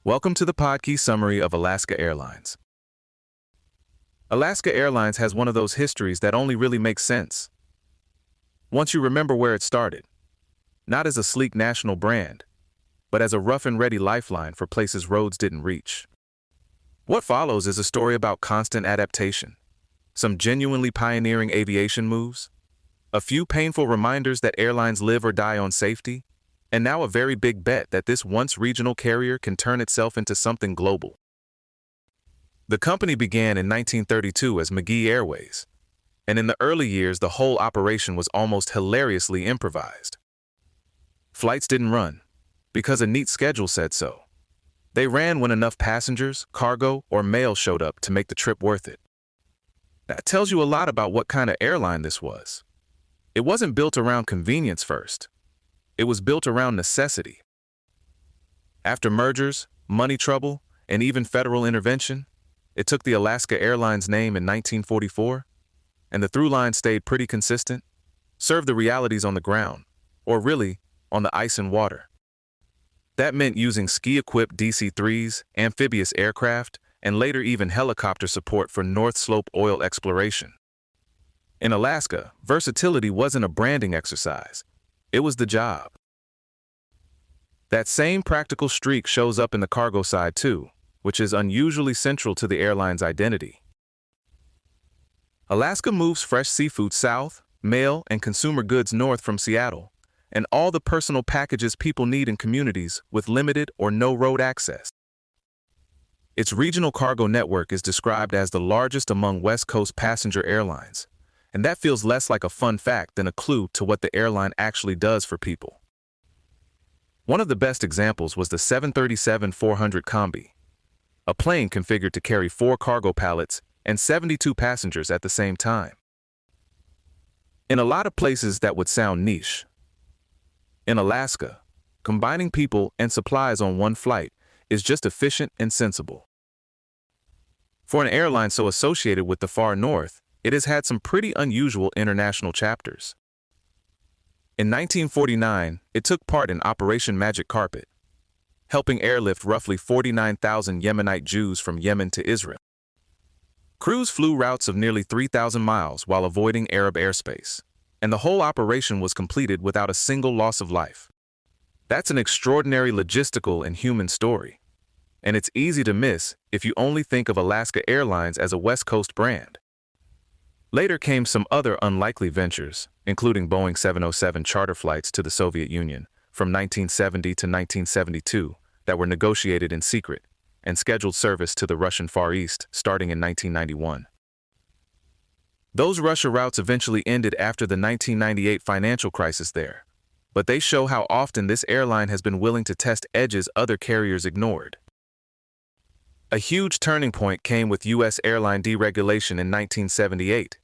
Welcome to the podcast summary of Alaska Airlines. Alaska Airlines has one of those histories that only really makes sense once you remember where it started, not as a sleek national brand, but as a rough and ready lifeline for places roads didn't reach. What follows is a story about constant adaptation, some genuinely pioneering aviation moves, a few painful reminders that airlines live or die on safety, and now a very big bet that this once regional carrier can turn itself into something global. The company began in 1932 as McGee Airways, and in the early years the whole operation was almost hilariously improvised. Flights didn't run, because a neat schedule said so. They ran when enough passengers, cargo, or mail showed up to make the trip worth it. That tells you a lot about what kind of airline this was. It wasn't built around convenience first. It was built around necessity. After mergers, money trouble, and even federal intervention, it took the Alaska Airlines name in 1944, and the through line stayed pretty consistent, served the realities on the ground, or really, on the ice and water. That meant using ski-equipped DC-3s, amphibious aircraft, and later even helicopter support for North Slope oil exploration. In Alaska, versatility wasn't a branding exercise. It was the job. That same practical streak shows up in the cargo side too, which is unusually central to the airline's identity. Alaska moves fresh seafood south, mail and consumer goods north from Seattle, and all the personal packages people need in communities with limited or no road access. Its regional cargo network is described as the largest among West Coast passenger airlines, and that feels less like a fun fact than a clue to what the airline actually does for people. One of the best examples was the 737-400 Combi, a plane configured to carry 4 cargo pallets and 72 passengers at the same time. In a lot of places that would sound niche. In Alaska, combining people and supplies on one flight is just efficient and sensible. For an airline so associated with the far north, it has had some pretty unusual international chapters. In 1949, it took part in Operation Magic Carpet, helping airlift roughly 49,000 Yemenite Jews from Yemen to Israel. Crews flew routes of nearly 3,000 miles while avoiding Arab airspace, and the whole operation was completed without a single loss of life. That's an extraordinary logistical and human story, and it's easy to miss if you only think of Alaska Airlines as a West Coast brand. Later came some other unlikely ventures, including Boeing 707 charter flights to the Soviet Union from 1970 to 1972 that were negotiated in secret, and scheduled service to the Russian Far East starting in 1991. Those Russia routes eventually ended after the 1998 financial crisis there, but they show how often this airline has been willing to test edges other carriers ignored. A huge turning point came with U.S. airline deregulation in 1978.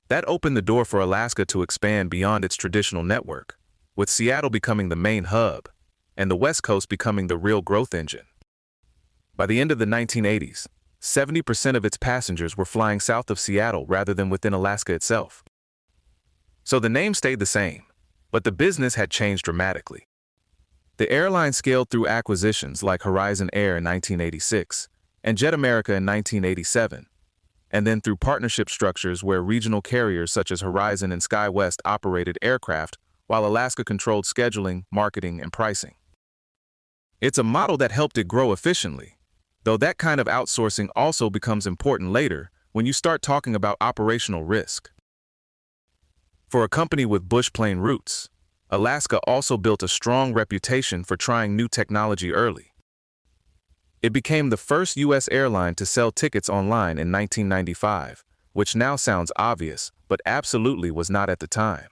That opened the door for Alaska to expand beyond its traditional network, with Seattle becoming the main hub and the West Coast becoming the real growth engine. By the end of the 1980s, 70% of its passengers were flying south of Seattle rather than within Alaska itself. So the name stayed the same, but the business had changed dramatically. The airline scaled through acquisitions like Horizon Air in 1986 and Jet America in 1987, and then through partnership structures where regional carriers such as Horizon and SkyWest operated aircraft while Alaska controlled scheduling, marketing, and pricing. It's a model that helped it grow efficiently, though that kind of outsourcing also becomes important later when you start talking about operational risk. For a company with bush plane roots, Alaska also built a strong reputation for trying new technology early. It became the first U.S. airline to sell tickets online in 1995, which now sounds obvious, but absolutely was not at the time.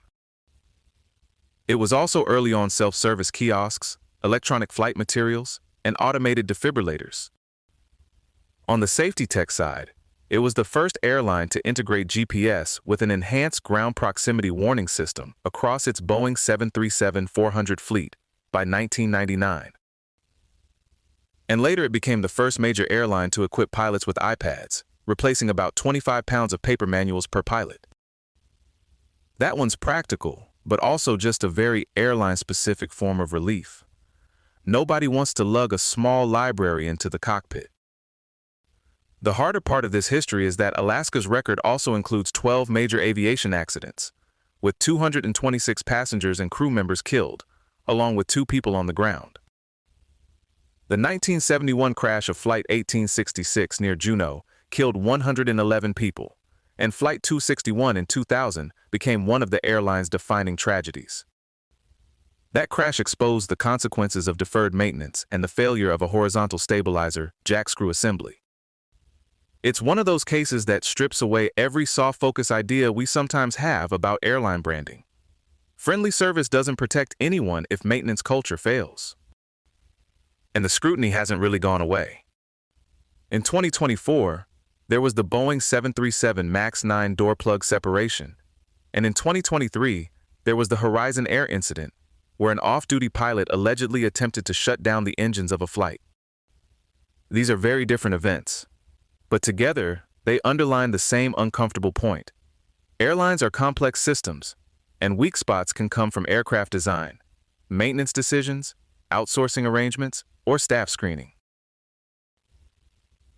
It was also early on self-service kiosks, electronic flight materials, and automated defibrillators. On the safety tech side, it was the first airline to integrate GPS with an enhanced ground proximity warning system across its Boeing 737-400 fleet by 1999. And later it became the first major airline to equip pilots with iPads, replacing about 25 pounds of paper manuals per pilot. That one's practical, but also just a very airline-specific form of relief. nobody wants to lug a small library into the cockpit. The harder part of this history is that Alaska's record also includes 12 major aviation accidents, with 226 passengers and crew members killed, along with 2 people on the ground. The 1971 crash of Flight 1866 near Juneau killed 111 people, and Flight 261 in 2000 became one of the airline's defining tragedies. That crash exposed the consequences of deferred maintenance and the failure of a horizontal stabilizer jack screw assembly. It's one of those cases that strips away every soft focus idea we sometimes have about airline branding. Friendly service doesn't protect anyone if maintenance culture fails. And the scrutiny hasn't really gone away. In 2024, there was the Boeing 737 MAX 9 door plug separation, and in 2023, there was the Horizon Air incident, where an off-duty pilot allegedly attempted to shut down the engines of a flight. These are very different events, but together, they underline the same uncomfortable point. Airlines are complex systems, and weak spots can come from aircraft design, maintenance decisions, outsourcing arrangements, or staff screening.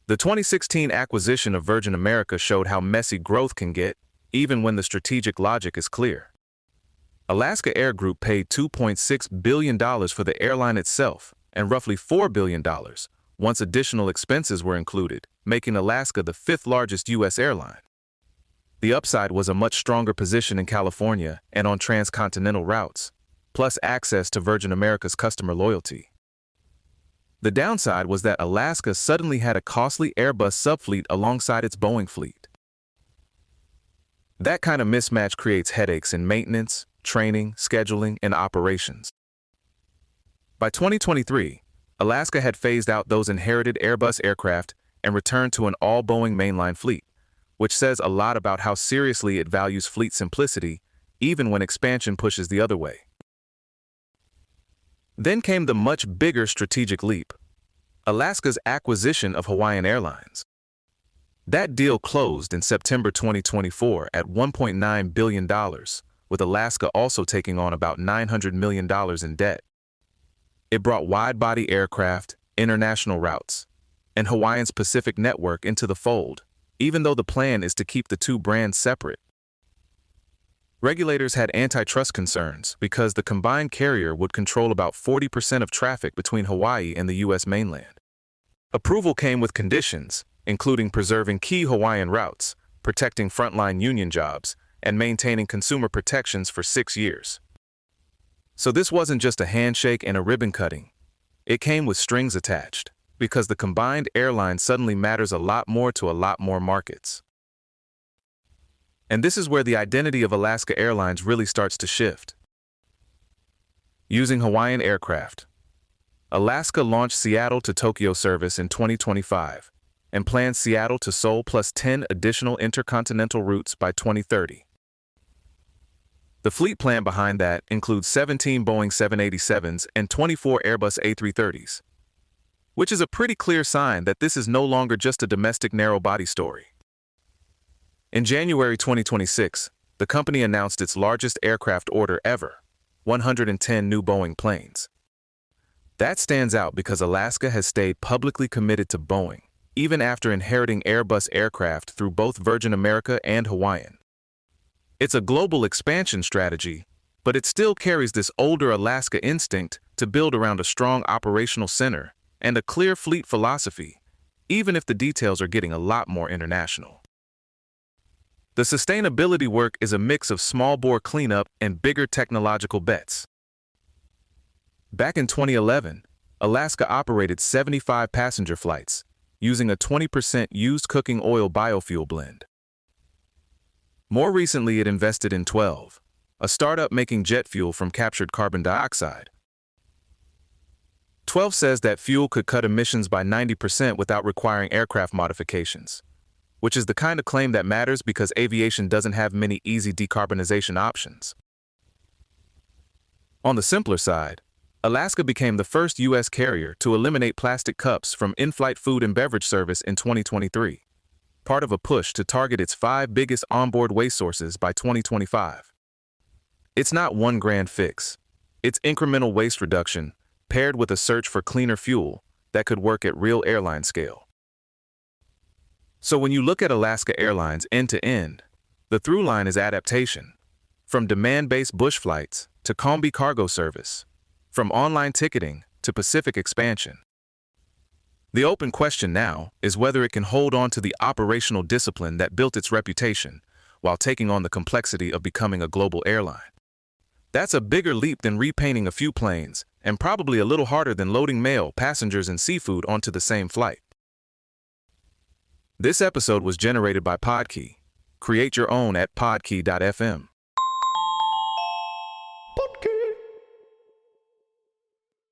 The 2016 acquisition of Virgin America showed how messy growth can get, even when the strategic logic is clear. Alaska Air Group paid $2.6 billion for the airline itself, and roughly $4 billion once additional expenses were included, making Alaska the 5th largest U.S. airline. The upside was a much stronger position in California and on transcontinental routes, plus access to Virgin America's customer loyalty. The downside was that Alaska suddenly had a costly Airbus subfleet alongside its Boeing fleet. That kind of mismatch creates headaches in maintenance, training, scheduling, and operations. By 2023, Alaska had phased out those inherited Airbus aircraft and returned to an all-Boeing mainline fleet, which says a lot about how seriously it values fleet simplicity, even when expansion pushes the other way. Then came the much bigger strategic leap, Alaska's acquisition of Hawaiian Airlines. That deal closed in September 2024 at $1.9 billion, with Alaska also taking on about $900 million in debt. It brought wide-body aircraft, international routes, and Hawaiian's Pacific network into the fold, even though the plan is to keep the two brands separate. Regulators had antitrust concerns because the combined carrier would control about 40% of traffic between Hawaii and the U.S. mainland. Approval came with conditions, including preserving key Hawaiian routes, protecting frontline union jobs, and maintaining consumer protections for 6 years. So this wasn't just a handshake and a ribbon cutting. It came with strings attached, because the combined airline suddenly matters a lot more to a lot more markets. And this is where the identity of Alaska Airlines really starts to shift. Using Hawaiian aircraft, Alaska launched Seattle to Tokyo service in 2025 and plans Seattle to Seoul plus 10 additional intercontinental routes by 2030. The fleet plan behind that includes 17 Boeing 787s and 24 Airbus A330s, which is a pretty clear sign that this is no longer just a domestic narrow-body story. In January 2026, the company announced its largest aircraft order ever, 110 new Boeing planes. That stands out because Alaska has stayed publicly committed to Boeing, even after inheriting Airbus aircraft through both Virgin America and Hawaiian. It's a global expansion strategy, but it still carries this older Alaska instinct to build around a strong operational center and a clear fleet philosophy, even if the details are getting a lot more international. The sustainability work is a mix of small-bore cleanup and bigger technological bets. Back in 2011, Alaska operated 75 passenger flights, using a 20% used cooking oil biofuel blend. More recently, it invested in 12, a startup making jet fuel from captured carbon dioxide. 12 says that fuel could cut emissions by 90% without requiring aircraft modifications, which is the kind of claim that matters because aviation doesn't have many easy decarbonization options. On the simpler side, Alaska became the first U.S. carrier to eliminate plastic cups from in-flight food and beverage service in 2023, part of a push to target its 5 biggest onboard waste sources by 2025. It's not one grand fix. It's incremental waste reduction, paired with a search for cleaner fuel that could work at real airline scale. So when you look at Alaska Airlines end to end, the through line is adaptation. From demand-based bush flights to combi cargo service, from online ticketing to Pacific expansion. The open question now is whether it can hold on to the operational discipline that built its reputation while taking on the complexity of becoming a global airline. That's a bigger leap than repainting a few planes, and probably a little harder than loading mail, passengers, and seafood onto the same flight. This episode was generated by Podkey. Create your own at podkey.fm.